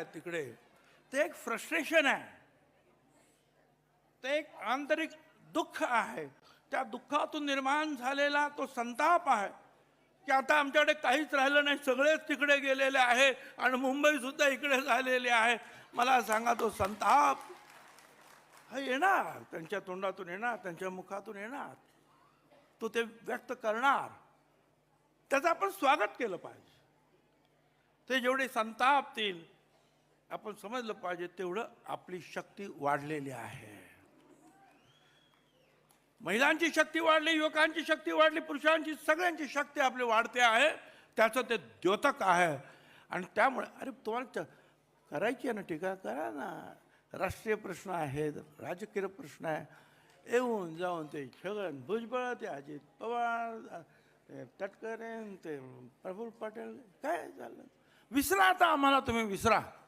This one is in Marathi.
तिकडे ते एक फ्रस्ट्रेशन आहे, ते एक आंतरिक दुःख आहे. त्या दुःखातून निर्माण झालेला तो संताप आहे की आता आमच्याकडे काहीच राहिलं नाही, सगळेच तिकडे गेलेले आहे आणि मुंबई सुद्धा इकडे झालेली आहे. मला सांगा, तो संताप हा येणार, त्यांच्या तोंडातून येणार, त्यांच्या मुखातून येणार, तो ते व्यक्त करणार. त्याचं आपण स्वागत केलं पाहिजे. ते जेवढे संतापतील आपण समजलं पाहिजे तेवढं आपली शक्ती वाढलेली आहे. महिलांची शक्ती वाढली, युवकांची शक्ती वाढली, पुरुषांची, सगळ्यांची शक्ती आपली वाढते आहे. त्याचं ते द्योतक आहे. आणि त्यामुळे अरे तुम्हाला करायची आहे ना टीका, करा ना. राष्ट्रीय प्रश्न आहेत, राजकीय प्रश्न आहे, येऊन जाऊन ते छगन भुजबळ, ते अजित पवार, ते तटकरे, ते प्रफुल्ल पटेल, काय झालं? विसरा आता आम्हाला, तुम्ही विसरा.